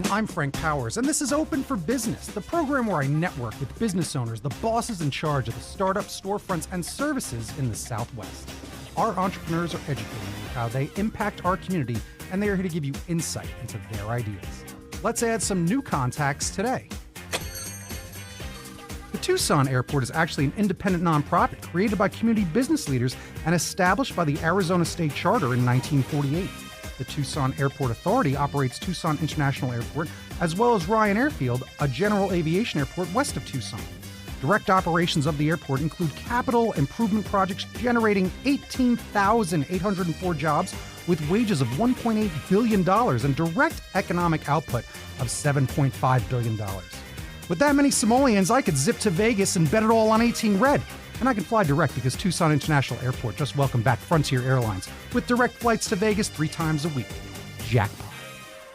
I'm Frank Powers, and this is Open for Business, the program where I network with business owners, the bosses in charge of the startups, storefronts, and services in the Southwest. Our entrepreneurs are educating you how they impact our community, and they are here to give you insight into their ideas. Let's add some new contacts today. The Tucson Airport is actually an independent nonprofit created by community business leaders and established by the Arizona State Charter in 1948. The Tucson Airport Authority operates Tucson International Airport, as well as Ryan Airfield, a general aviation airport west of Tucson. Direct operations of the airport include capital improvement projects generating 18,804 jobs with wages of $1.8 billion and direct economic output of $7.5 billion. With that many somolians, I could zip to Vegas and bet it all on 18 red. And I can fly direct because Tucson International Airport just welcomed back Frontier Airlines with direct flights to Vegas 3 times a week. Jackpot.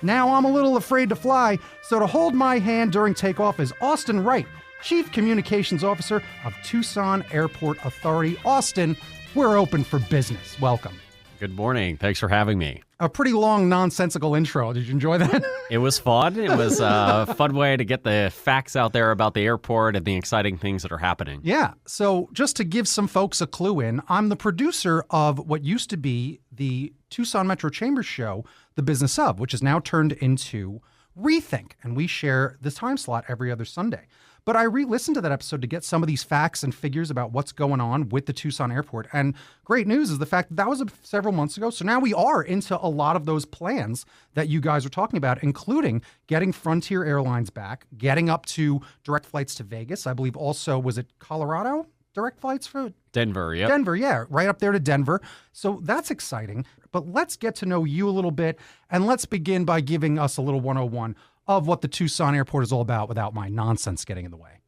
Now I'm a little afraid to fly, so to hold my hand during takeoff is Austin Wright, Chief Communications Officer of Tucson Airport Authority. Austin, we're open for business. Welcome. Good morning. Thanks for having me. A pretty long, nonsensical intro. Did you enjoy that? It was fun. It was a fun way to get the facts out there about the airport and the exciting things that are happening. Yeah. So just to give some folks a clue in, I'm the producer of what used to be the Tucson Metro Chambers show, The Business Of, which is now turned into Rethink. And we share the time slot every other Sunday. But I re-listened to that episode to get some of these facts and figures about what's going on with the Tucson Airport. And great news is the fact that was several months ago. So now we are into a lot of those plans that you guys are talking about, including getting Frontier Airlines back, getting up to direct flights to Vegas. I believe also, was it Colorado? Direct flights for Denver, yeah. Denver, yeah, right up there to Denver. So that's exciting. But let's get to know you a little bit, and let's begin by giving us a little 101 of what the Tucson Airport is all about without my nonsense getting in the way.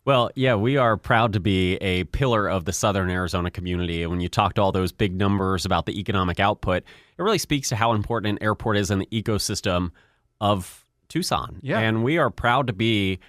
Well, yeah, we are proud to be a pillar of the Southern Arizona community. And when you talk to all those big numbers about the economic output, it really speaks to how important an airport is in the ecosystem of Tucson. Yeah. And we are proud to be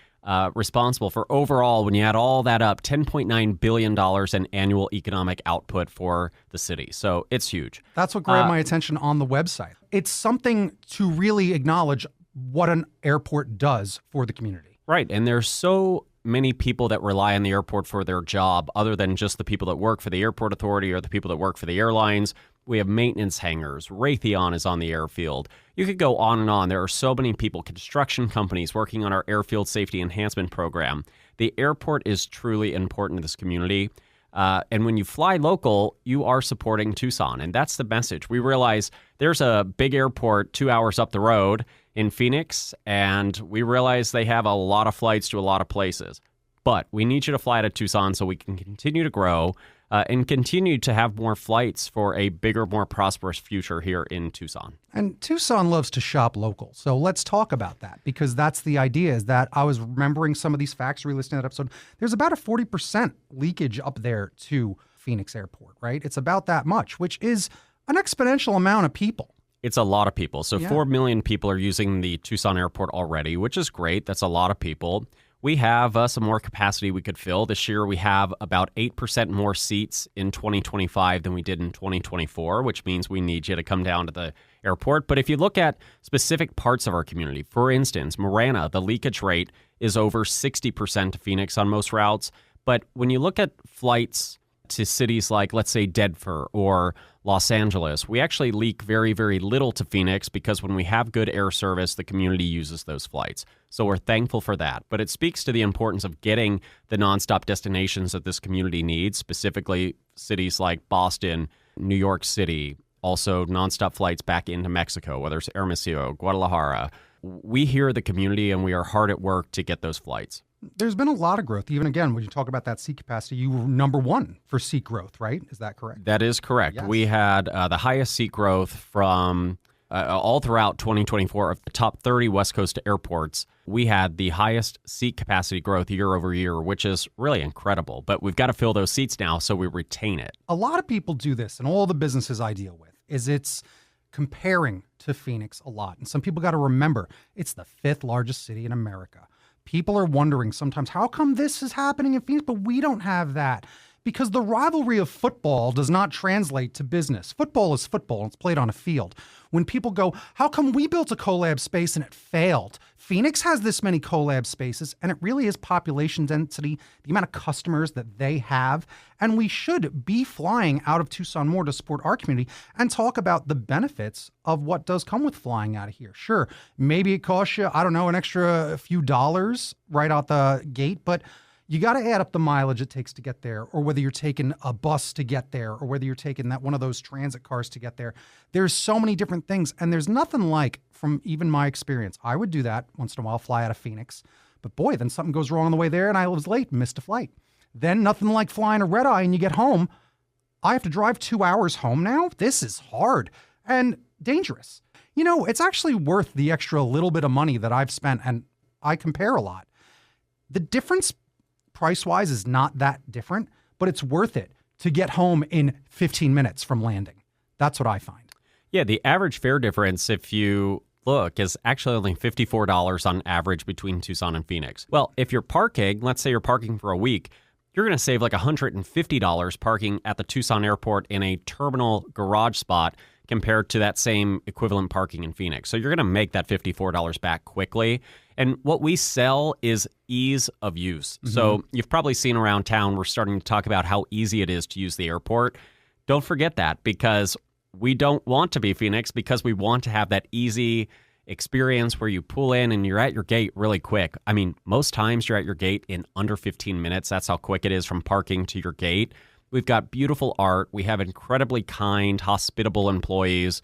responsible for overall, when you add all that up, $10.9 billion in annual economic output for the city. So it's huge. That's what grabbed my attention on the website. It's something to really acknowledge what an airport does for the community. Right. And there's so many people that rely on the airport for their job, other than just the people that work for the airport authority or the people that work for the airlines. We have maintenance hangars. Raytheon is on the airfield. You could go on and on. There are so many people, construction companies working on our airfield safety enhancement program. The airport is truly important to this community. And when you fly local, you are supporting Tucson. And that's the message. We realize there's a big airport 2 hours up the road in Phoenix, and we realize they have a lot of flights to a lot of places. But we need you to fly to Tucson so we can continue to grow and continue to have more flights for a bigger, more prosperous future here in Tucson. And Tucson loves to shop local. So let's talk about that, because that's the idea. Is that I was remembering some of these facts, re-listening to that episode. There's about a 40% leakage up there to Phoenix Airport, right? It's about that much, which is an exponential amount of people. It's a lot of people. So Yeah. 4 million people are using the Tucson Airport already, which is great. That's a lot of people. We have some more capacity we could fill. This year we have about 8% more seats in 2025 than we did in 2024, which means we need you to come down to the airport. But if you look at specific parts of our community, for instance, Marana, the leakage rate is over 60% to Phoenix on most routes. But when you look at flights to cities like, let's say, Denver or Los Angeles, we actually leak very, very little to Phoenix because when we have good air service, the community uses those flights. So we're thankful for that. But it speaks to the importance of getting the nonstop destinations that this community needs, specifically cities like Boston, New York City, also nonstop flights back into Mexico, whether it's Hermosillo, Guadalajara. We hear the community and we are hard at work to get those flights. There's been a lot of growth. Even again, when you talk about that seat capacity, you were number one for seat growth, right? Is that correct? That is correct. Yes. We had the highest seat growth from all throughout 2024 of the top 30 West Coast airports. We had the highest seat capacity growth year over year, which is really incredible. But we've got to fill those seats now so we retain it. A lot of people do this, and all the businesses I deal with is it's comparing to Phoenix a lot. And some people got to remember it's the 5th largest city in America. People are wondering sometimes, how come this is happening in Phoenix, but we don't have that? because the rivalry of football does not translate to business. Football is football, and it's played on a field. When people go, how come we built a collab space and it failed? Phoenix has this many collab spaces, and it really is population density, the amount of customers that they have, and we should be flying out of Tucson more to support our community and talk about the benefits of what does come with flying out of here. Sure, maybe it costs you, I don't know, an extra few dollars right out the gate, but you got to add up the mileage it takes to get there, or whether you're taking a bus to get there, or whether you're taking that one of those transit cars to get there. There's so many different things, and there's nothing like, from even my experience, I would do that once in a while, fly out of Phoenix. But boy, then something goes wrong on the way there, and I was late, missed a flight. Then nothing like flying a red eye, and you get home. I have to drive 2 hours home now? This is hard and dangerous. You know, it's actually worth the extra little bit of money that I've spent, and I compare a lot. The difference price-wise is not that different, but it's worth it to get home in 15 minutes from landing. That's what I find. Yeah, the average fare difference, if you look, is actually only $54 on average between Tucson and Phoenix. Well, if you're parking, let's say you're parking for a week, you're going to save like $150 parking at the Tucson Airport in a terminal garage spot compared to that same equivalent parking in Phoenix. So you're going to make that $54 back quickly. And what we sell is ease of use. Mm-hmm. So you've probably seen around town, we're starting to talk about how easy it is to use the airport. Don't forget that, because we don't want to be Phoenix, because we want to have that easy experience where you pull in and you're at your gate really quick. I mean, most times you're at your gate in under 15 minutes. That's how quick it is from parking to your gate. We've got beautiful art. We have incredibly kind, hospitable employees.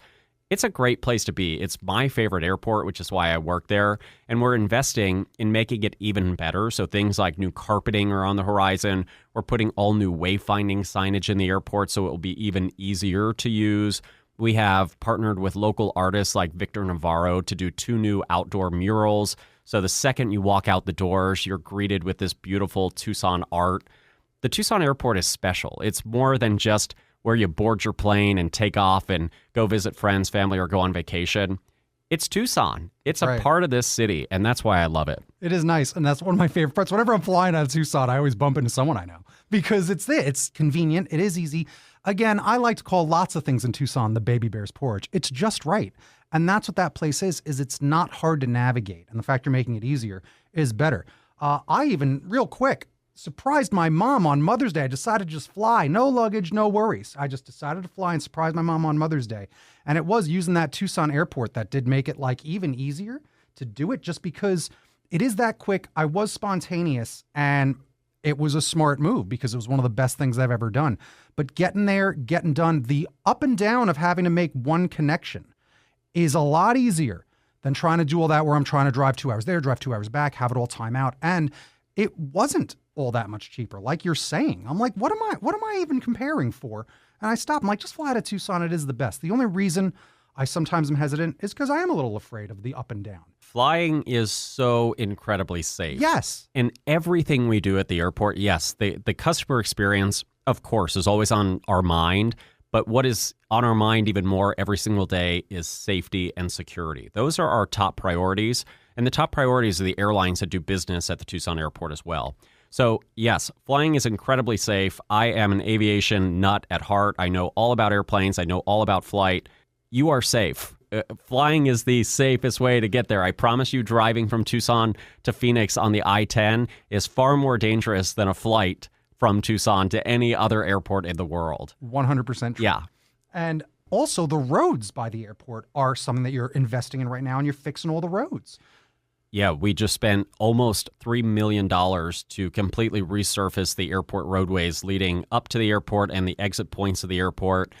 It's a great place to be. It's my favorite airport, which is why I work there. And we're investing in making it even better. So things like new carpeting are on the horizon. We're putting all new wayfinding signage in the airport so it will be even easier to use. We have partnered with local artists like Victor Navarro to do 2 new outdoor murals. So the second you walk out the doors, you're greeted with this beautiful Tucson art. The Tucson Airport is special. It's more than just where you board your plane and take off and go visit friends, family, or go on vacation. It's Tucson. It's a part of this city, and that's why I love it. It is nice, and that's one of my favorite parts. Whenever I'm flying out of Tucson, I always bump into someone I know because it's there. It's convenient. It is easy. Again, I like to call lots of things in Tucson the baby bear's porch. It's just right, and that's what that place is it's not hard to navigate, and the fact you're making it easier is better. I even, real quick, surprised my mom on Mother's Day. I decided to just fly. No luggage, no worries. I just decided to fly and surprise my mom on Mother's Day. And it was using that Tucson Airport that did make it like even easier to do it, just because it is that quick. I was spontaneous, and it was a smart move because it was one of the best things I've ever done. But getting there, getting done, the up and down of having to make one connection is a lot easier than trying to do all that where I'm trying to drive 2 hours there, drive 2 hours back, have it all time out. And it wasn't all that much cheaper. Like you're saying, I'm like, what am I even comparing for? And I stopped. I'm like, just fly out of Tucson. It is the best. The only reason I sometimes am hesitant is because I am a little afraid of the up and down. Flying is so incredibly safe. Yes. And everything we do at the airport, yes, the customer experience, of course, is always on our mind. But what is on our mind even more every single day is safety and security. Those are our top priorities. And the top priorities of the airlines that do business at the Tucson Airport as well. So, yes, flying is incredibly safe. I am an aviation nut at heart. I know all about airplanes. I know all about flight. You are safe. Flying is the safest way to get there. I promise you, driving from Tucson to Phoenix on the I-10 is far more dangerous than a flight from Tucson to any other airport in the world. 100% true. Yeah. And also the roads by the airport are something that you're investing in right now, and you're fixing all the roads. Yeah, we just spent almost $3 million to completely resurface the airport roadways leading up to the airport and the exit points of the airport.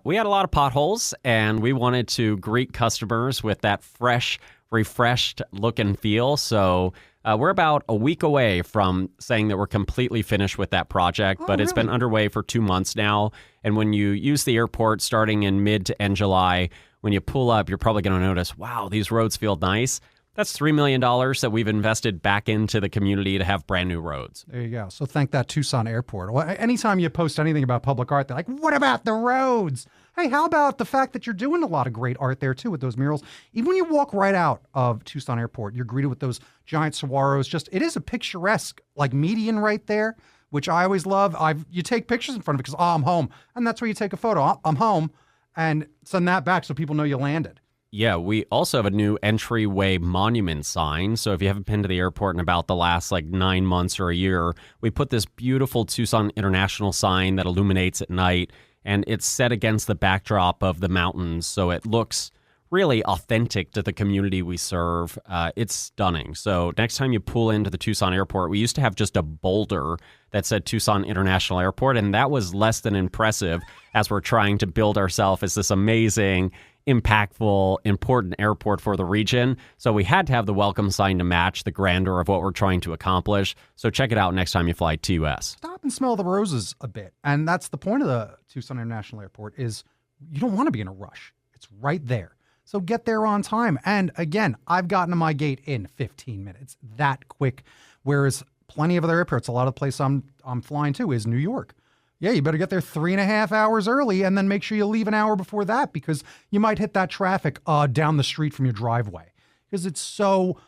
We had a lot of potholes, and we wanted to greet customers with that fresh, refreshed look and feel. So we're about a week away from saying that we're completely finished with that project, but it's been underway for 2 months now. And when you use the airport starting in mid to end July, when you pull up, you're probably going to notice, wow, these roads feel nice. That's $3 million that we've invested back into the community to have brand new roads. There you go. So thank that Tucson Airport. Well, anytime you post anything about public art, they're like, what about the roads? Hey, how about the fact that you're doing a lot of great art there, too, with those murals? Even when you walk right out of Tucson Airport, you're greeted with those giant saguaros. It is a picturesque, like, median right there which I always love. You take pictures in front of it because, I'm home. And that's where you take a photo. I'm home. And send that back so people know you landed. Yeah, we also have a new entryway monument sign. So if you haven't been to the airport in about the last 9 months or a year, we put this beautiful Tucson International sign that illuminates at night, and it's set against the backdrop of the mountains. So it looks really authentic to the community we serve. It's stunning. So next time you pull into the Tucson Airport, we used to have just a boulder that said Tucson International Airport, and that was less than impressive as we're trying to build ourselves as this amazing, impactful, important airport for the region. So we had to have the welcome sign to match the grandeur of what we're trying to accomplish. So check it out next time you fly TUS. Stop and smell the roses a bit. And that's the point of the Tucson International Airport is you don't want to be in a rush. It's right there. So get there on time. And again, I've gotten to my gate in 15 minutes. That quick. Whereas plenty of other airports, a lot of the place I'm flying to is New York. Yeah, you better get there 3.5 hours early and then make sure you leave an hour before that because you might hit that traffic down the street from your driveway because it's so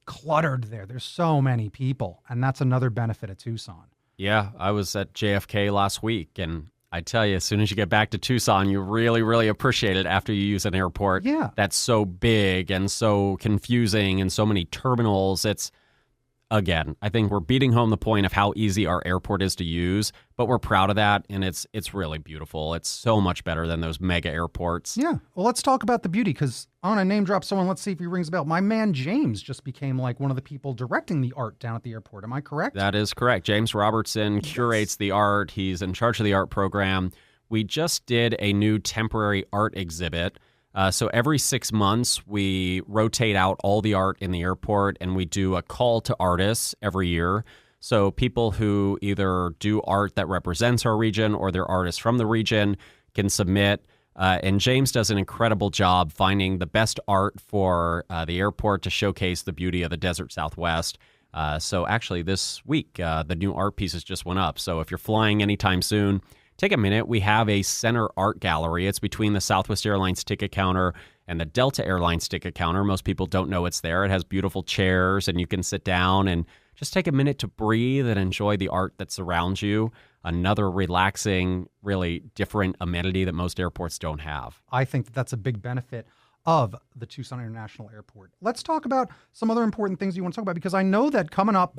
cluttered there. There's so many people. And that's another benefit of Tucson. Yeah, I was at JFK last week, and I tell you, as soon as you get back to Tucson, you really, really appreciate it after you use an airport that's so big and so confusing and so many terminals. Again, I think we're beating home the point of how easy our airport is to use, but we're proud of that, and it's really beautiful. It's so much better than those mega airports. Yeah. Well, let's talk about the beauty, because I want to name drop someone. Let's see if he rings a bell. My man James just became one of the people directing the art down at the airport. Am I correct? That is correct. James Robertson curates the art. He's in charge of the art program. We just did a new temporary art exhibit. So every 6 months, we rotate out all the art in the airport, and we do a call to artists every year. So people who either do art that represents our region or they're artists from the region can submit. And James does an incredible job finding the best art for the airport to showcase the beauty of the desert Southwest. So actually this week, the new art pieces just went up. So if you're flying anytime soon, take a minute. We have a center art gallery. It's between the Southwest Airlines ticket counter and the Delta Airlines ticket counter. Most people don't know it's there. It has beautiful chairs, and you can sit down and just take a minute to breathe and enjoy the art that surrounds you. Another relaxing, really different amenity that most airports don't have. I think that's a big benefit of the Tucson International Airport. Let's talk about some other important things you want to talk about, because I know that coming up,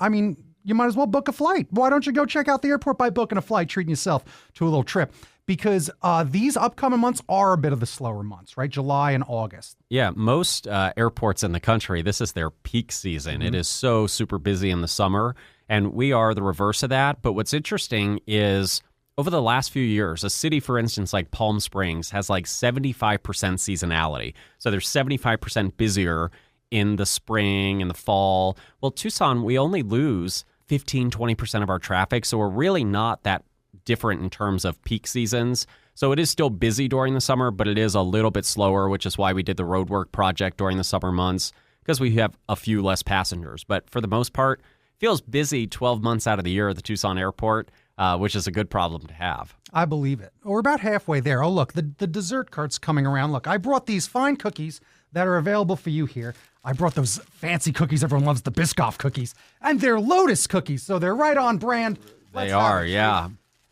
you might as well book a flight. Why don't you go check out the airport by booking a flight, treating yourself to a little trip? Because these upcoming months are a bit of the slower months, right? July and August. Yeah, most airports in the country, this is their peak season. Mm-hmm. It is so super busy in the summer, and we are the reverse of that. But what's interesting is over the last few years, a city, for instance, like Palm Springs has 75% seasonality. So they're 75% busier in the spring and the fall. Well, Tucson, we only lose 15-20% of our traffic, so we're really not that different in terms of peak seasons. So it is still busy during the summer, but it is a little bit slower, which is why we did the roadwork project during the summer months, because we have a few less passengers. But for the most part, it feels busy 12 months out of the year at the Tucson Airport, which is a good problem to have. I believe it. We're about halfway there. Oh, look, the dessert cart's coming around. Look, I brought these fine cookies that are available for you here. I brought those fancy cookies. Everyone loves the Biscoff cookies. And they're Lotus cookies, so they're right on brand. They are, yeah.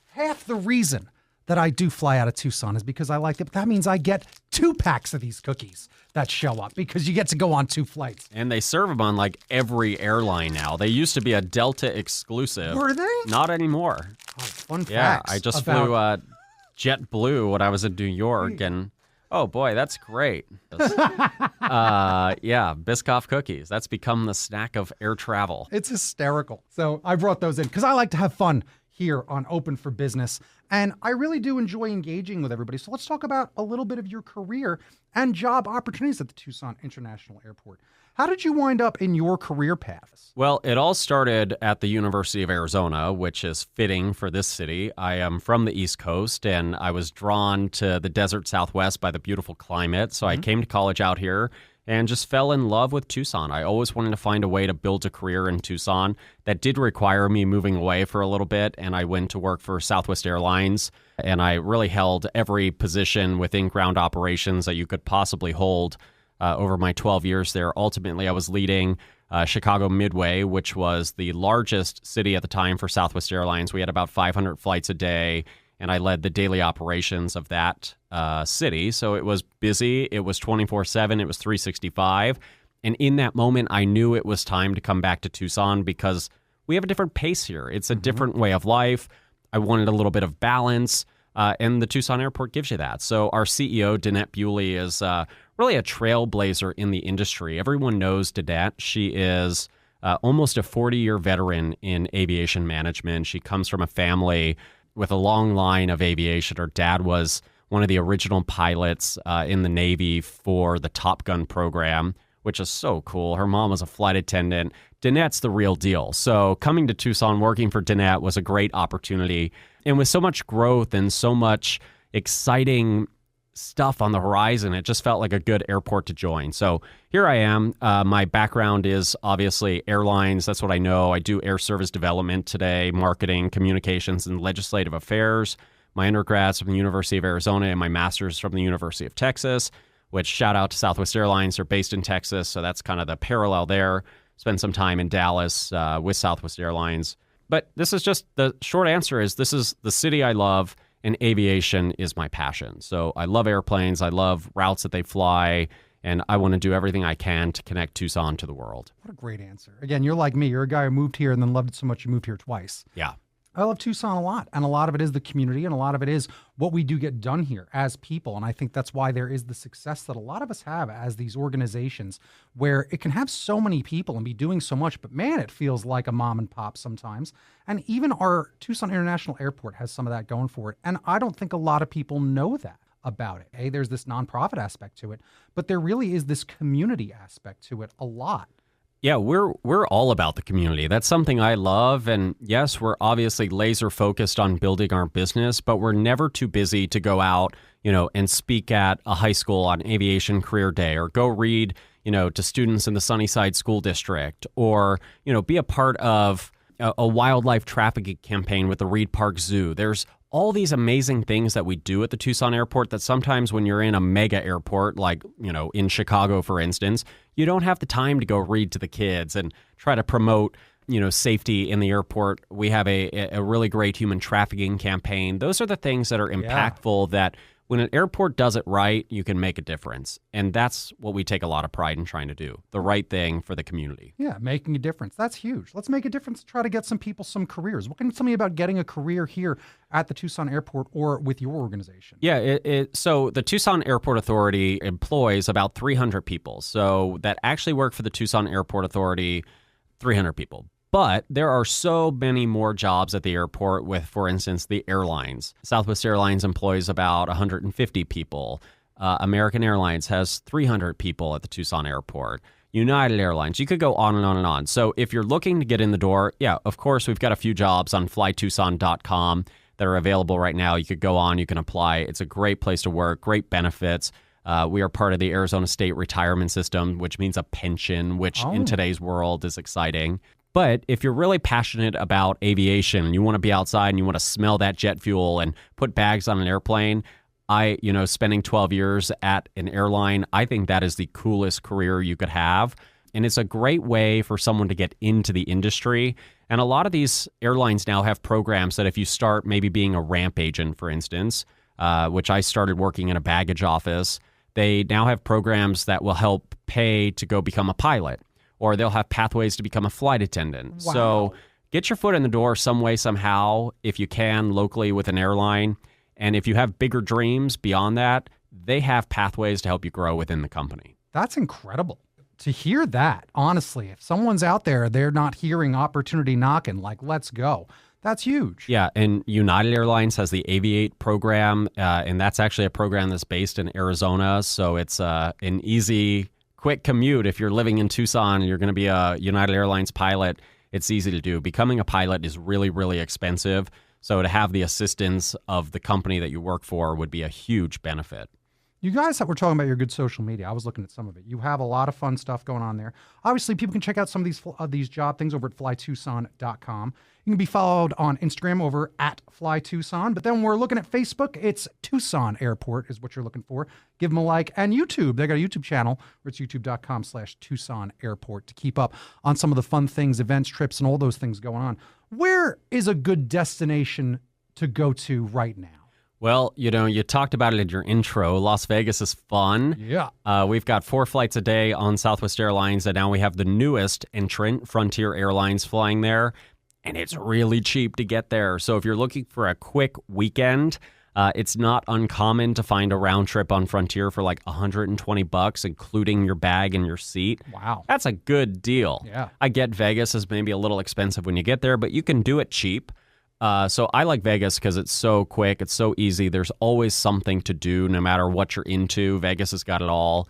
Half the reason that I do fly out of Tucson is because I like it. But that means I get 2 packs of these cookies that show up because you get to go on 2 flights. And they serve them on every airline now. They used to be a Delta exclusive. Were they? Not anymore. Oh, fun yeah, facts. I just flew JetBlue when I was in New York, and oh boy, that's great. Yeah, Biscoff cookies. That's become the snack of air travel. It's hysterical. So I brought those in because I like to have fun here on Open for Business. And I really do enjoy engaging with everybody. So let's talk about a little bit of your career and job opportunities at the Tucson International Airport. How did you wind up in your career paths? Well, it all started at the University of Arizona, which is fitting for this city. I am from the East Coast, and I was drawn to the desert Southwest by the beautiful climate. So I came to college out here and just fell in love with Tucson. I always wanted to find a way to build a career in Tucson. That did require me moving away for a little bit, and I went to work for Southwest Airlines, and I really held every position within ground operations that you could possibly hold over my 12 years there. Ultimately, I was leading Chicago Midway, which was the largest city at the time for Southwest Airlines. We had about 500 flights a day, and I led the daily operations of that city. So it was busy. It was 24/7. It was 365. And in that moment, I knew it was time to come back to Tucson because we have a different pace here. It's a different way of life. I wanted a little bit of balance, and the Tucson Airport gives you that. So our CEO, Danette Bewley, is really a trailblazer in the industry. Everyone knows Danette. She is almost a 40-year veteran in aviation management. She comes from a family with a long line of aviation. Her dad was one of the original pilots in the Navy for the Top Gun program, which is so cool. Her mom was a flight attendant. Danette's the real deal. So coming to Tucson, working for Danette was a great opportunity. And with so much growth and so much exciting stuff on the horizon, it just felt like a good airport to join. So here I am. My background is obviously airlines. That's what I know. I do air service development today, marketing, communications, and legislative affairs. My undergrad's from the University of Arizona and my master's from the University of Texas, which shout out to Southwest Airlines. They're based in Texas, so that's kind of the parallel there. Spent some time in Dallas with Southwest Airlines. But this is just the short answer is this is the city I love, and aviation is my passion. So I love airplanes. I love routes that they fly, and I want to do everything I can to connect Tucson to the world. What a great answer. Again, you're like me. You're a guy who moved here and then loved it so much you moved here twice. Yeah. I love Tucson a lot, and a lot of it is the community, and a lot of it is what we do get done here as people, and I think that's why there is the success that a lot of us have as these organizations, where it can have so many people and be doing so much, but man, it feels like a mom and pop sometimes, and even our Tucson International Airport has some of that going for it, and I don't think a lot of people know that about it. Hey, there's this nonprofit aspect to it, but there really is this community aspect to it a lot. Yeah, we're all about the community. That's something I love. And yes, we're obviously laser focused on building our business, but we're never too busy to go out, and speak at a high school on aviation career day, or go read, to students in the Sunnyside School District, or, be a part of a wildlife trafficking campaign with the Reed Park Zoo. There's all these amazing things that we do at the Tucson Airport that sometimes when you're in a mega airport, like, in Chicago, for instance, you don't have the time to go read to the kids and try to promote, safety in the airport. We have a really great human trafficking campaign. Those are the things that are impactful that when an airport does it right, you can make a difference. And that's what we take a lot of pride in trying to do, the right thing for the community. Yeah, making a difference. That's huge. Let's make a difference. Try to get some people some careers. What can you tell me about getting a career here at the Tucson Airport or with your organization? Yeah, so the Tucson Airport Authority employs about 300 people. So that actually work for the Tucson Airport Authority, 300 people. But there are so many more jobs at the airport with, for instance, the airlines. Southwest Airlines employs about 150 people. American Airlines has 300 people at the Tucson Airport. United Airlines, you could go on and on and on. So if you're looking to get in the door, yeah, of course, we've got a few jobs on flytucson.com that are available right now. You could go on, you can apply. It's a great place to work, great benefits. We are part of the Arizona State Retirement System, which means a pension, which in today's world is exciting. But if you're really passionate about aviation and you want to be outside and you want to smell that jet fuel and put bags on an airplane, spending 12 years at an airline, I think that is the coolest career you could have. And it's a great way for someone to get into the industry. And a lot of these airlines now have programs that if you start maybe being a ramp agent, for instance, which I started working in a baggage office, they now have programs that will help pay to go become a pilot. Or they'll have pathways to become a flight attendant. Wow. So get your foot in the door some way, somehow, if you can, locally with an airline. And if you have bigger dreams beyond that, they have pathways to help you grow within the company. That's incredible to hear that. Honestly, if someone's out there, they're not hearing opportunity knocking, like, let's go. That's huge. Yeah, and United Airlines has the Aviate program, and that's actually a program that's based in Arizona. So it's an easy, quick commute. If you're living in Tucson and you're going to be a United Airlines pilot, it's easy to do. Becoming a pilot is really, really expensive. So to have the assistance of the company that you work for would be a huge benefit. You guys that were talking about your good social media, I was looking at some of it. You have a lot of fun stuff going on there. Obviously, people can check out some of these job things over at flytucson.com. You can be followed on Instagram over at FlyTucson. But then we're looking at Facebook. It's Tucson Airport is what you're looking for. Give them a like. And YouTube. They got a YouTube channel where it's youtube.com/Tucson Airport to keep up on some of the fun things, events, trips, and all those things going on. Where is a good destination to go to right now? Well, you talked about it in your intro. Las Vegas is fun. Yeah. We've got 4 flights a day on Southwest Airlines, and now we have the newest entrant, Frontier Airlines, flying there. And it's really cheap to get there. So if you're looking for a quick weekend, it's not uncommon to find a round trip on Frontier for like $120, including your bag and your seat. Wow. That's a good deal. Yeah. I get Vegas is maybe a little expensive when you get there, but you can do it cheap. So I like Vegas because it's so quick. It's so easy. There's always something to do no matter what you're into. Vegas has got it all.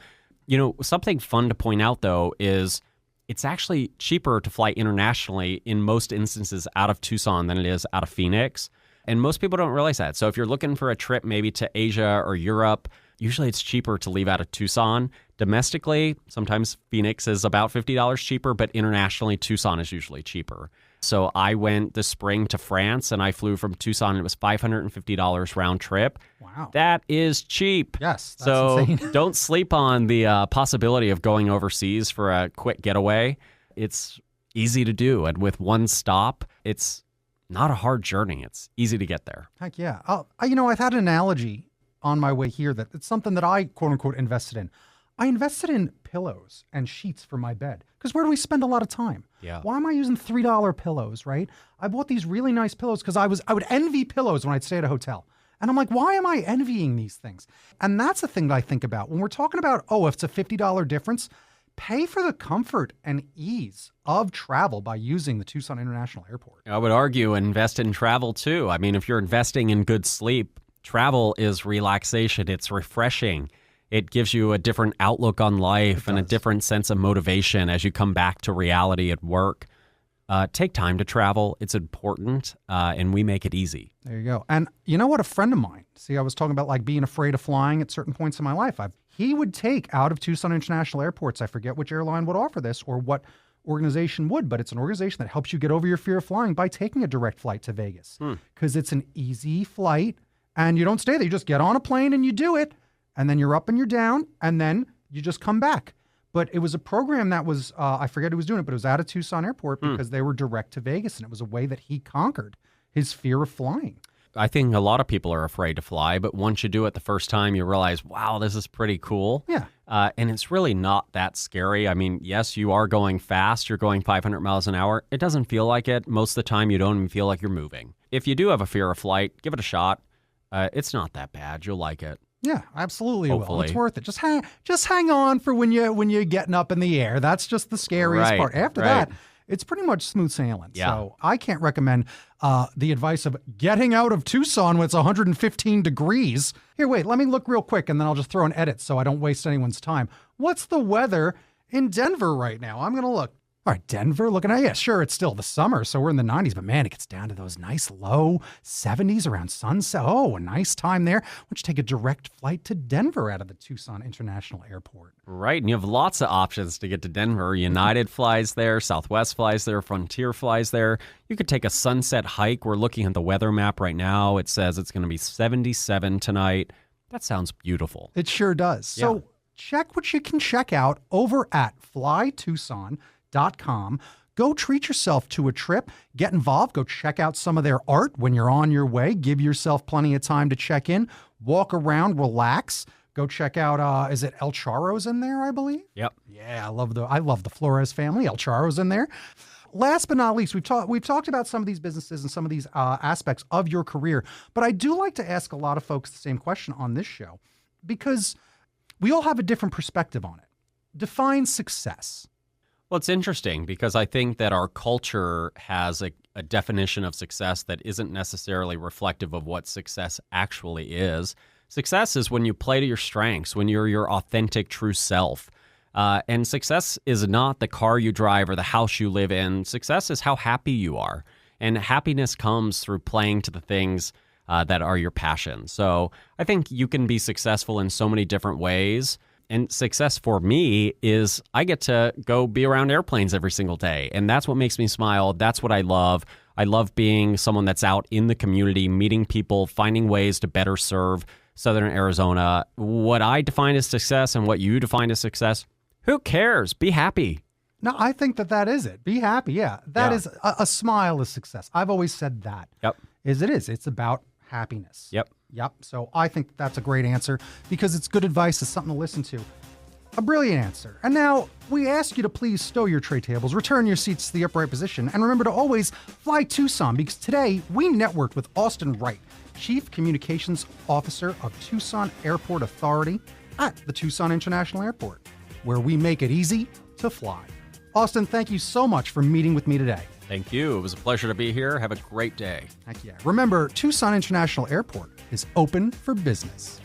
Something fun to point out, though, is it's actually cheaper to fly internationally in most instances out of Tucson than it is out of Phoenix. And most people don't realize that. So if you're looking for a trip maybe to Asia or Europe, usually it's cheaper to leave out of Tucson. Domestically, sometimes Phoenix is about $50 cheaper, but internationally, Tucson is usually cheaper. So I went this spring to France, and I flew from Tucson, and it was $550 round trip. Wow. That is cheap. Yes, that's so insane. Don't sleep on the possibility of going overseas for a quick getaway. It's easy to do, and with one stop, it's not a hard journey. It's easy to get there. Heck yeah. I've had an analogy on my way here that it's something that I, quote unquote, invested in. I invested in pillows and sheets for my bed because where do we spend a lot of time? Yeah. Why am I using $3 pillows, right? I bought these really nice pillows because I would envy pillows when I'd stay at a hotel. And I'm like, why am I envying these things? And that's the thing that I think about when we're talking about, if it's a $50 difference, pay for the comfort and ease of travel by using the Tucson International Airport. I would argue invest in travel too. I mean, if you're investing in good sleep, travel is relaxation. It's refreshing. It gives you a different outlook on life and a different sense of motivation as you come back to reality at work. Take time to travel. It's important, and we make it easy. There you go. And you know what? A friend of mine, I was talking about like being afraid of flying at certain points in my life. He would take out of Tucson International Airports, I forget which airline would offer this or what organization would, but it's an organization that helps you get over your fear of flying by taking a direct flight to Vegas because it's an easy flight and you don't stay there. You just get on a plane and you do it. And then you're up and you're down, and then you just come back. But it was a program that was, I forget who was doing it, but it was out of Tucson Airport because they were direct to Vegas, and it was a way that he conquered his fear of flying. I think a lot of people are afraid to fly, but once you do it the first time, you realize, wow, this is pretty cool. Yeah. And it's really not that scary. I mean, yes, you are going fast. You're going 500 miles an hour. It doesn't feel like it. Most of the time, you don't even feel like you're moving. If you do have a fear of flight, give it a shot. It's not that bad. You'll like it. Yeah, absolutely. Hopefully. Will. It's worth it. Just hang on for when you're getting up in the air. That's just the scariest part. After that, it's pretty much smooth sailing. Yeah. So I can't recommend the advice of getting out of Tucson when it's 115 degrees. Here, wait, let me look real quick, and then I'll just throw an edit so I don't waste anyone's time. What's the weather in Denver right now? I'm going to look. All right, Denver, looking at, yeah, sure, it's still the summer, so we're in the 90s, but man, it gets down to those nice low 70s around sunset. Oh, a nice time there. Why don't you take a direct flight to Denver out of the Tucson International Airport? Right, and you have lots of options to get to Denver. United flies there, Southwest flies there, Frontier flies there. You could take a sunset hike. We're looking at the weather map right now. It says it's going to be 77 tonight. That sounds beautiful. It sure does. So check what you can check out over at FlyTucson.com. Go treat yourself to a trip, get involved, go check out some of their art when you're on your way. Give yourself plenty of time to check in, walk around, relax. Go check out, is it El Charro's in there, I believe? Yep. Yeah, I love the Flores family. El Charro's in there. Last but not least, we've talked about some of these businesses and some of these aspects of your career, but I do like to ask a lot of folks the same question on this show because we all have a different perspective on it. Define success. Well, it's interesting because I think that our culture has a definition of success that isn't necessarily reflective of what success actually is. Success is when you play to your strengths, when you're your authentic, true self. And success is not the car you drive or the house you live in. Success is how happy you are. And happiness comes through playing to the things that are your passion. So I think you can be successful in so many different ways. And success for me is I get to go be around airplanes every single day. And that's what makes me smile. That's what I love. I love being someone that's out in the community, meeting people, finding ways to better serve Southern Arizona. What I define as success and what you define as success, who cares? Be happy. No, I think that is it. Be happy. Yeah. That is a smile is success. I've always said that. Yep. It's about happiness. Yep. So I think that's a great answer because it's good advice. It's something to listen to. A brilliant answer. And now we ask you to please stow your tray tables, return your seats to the upright position, and remember to always fly Tucson because today we networked with Austin Wright, Chief Communications Officer of Tucson Airport Authority at the Tucson International Airport, where we make it easy to fly. Austin, thank you so much for meeting with me today. Thank you. It was a pleasure to be here. Have a great day. Heck yeah. Remember, Tucson International Airport is open for business.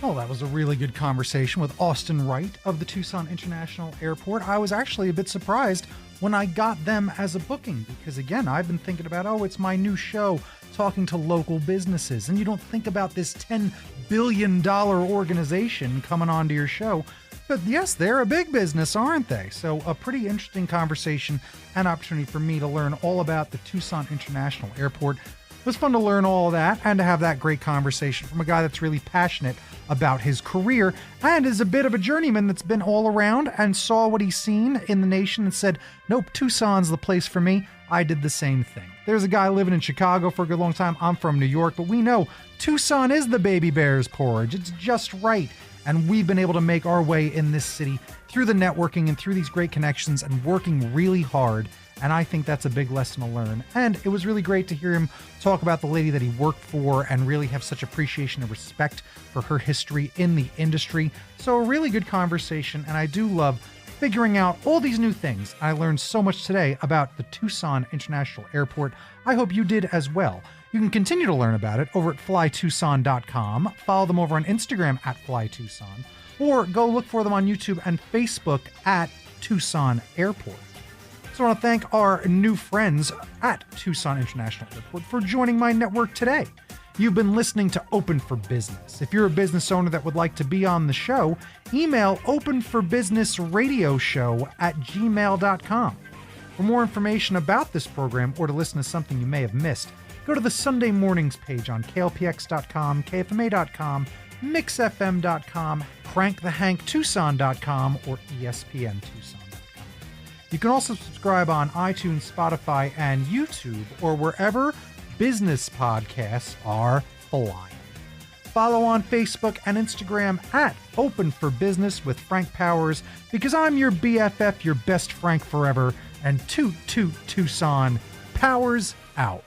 Oh, that was a really good conversation with Austin Wright of the Tucson International Airport. I was actually a bit surprised when I got them as a booking because, again, I've been thinking about, it's my new show talking to local businesses. And you don't think about this $10 billion organization coming onto your show. But yes, they're a big business, aren't they? So a pretty interesting conversation and opportunity for me to learn all about the Tucson International Airport. It was fun to learn all of that and to have that great conversation from a guy that's really passionate about his career and is a bit of a journeyman that's been all around and saw what he's seen in the nation and said, nope, Tucson's the place for me. I did the same thing. There's a guy living in Chicago for a good long time. I'm from New York, but we know Tucson is the baby bear's porridge. It's just right. And we've been able to make our way in this city through the networking and through these great connections and working really hard. And I think that's a big lesson to learn. And it was really great to hear him talk about the lady that he worked for and really have such appreciation and respect for her history in the industry. So a really good conversation. And I do love figuring out all these new things. I learned so much today about the Tucson International Airport. I hope you did as well. You can continue to learn about it over at flytucson.com. Follow them over on Instagram at flytucson, or go look for them on YouTube and Facebook at Tucson Airport. So I want to thank our new friends at Tucson International Airport for joining my network today. You've been listening to Open for Business. If you're a business owner that would like to be on the show, email openforbusinessradioshow@gmail.com. For more information about this program or to listen to something you may have missed, go to the Sunday Mornings page on klpx.com, kfma.com, mixfm.com, crankthehanktucson.com, or espntucson.com. You can also subscribe on iTunes, Spotify, and YouTube, or wherever business podcasts are flying. Follow on Facebook and Instagram at Open for Business with Frank Powers, because I'm your BFF, your best Frank forever, and toot toot Tucson, Powers out.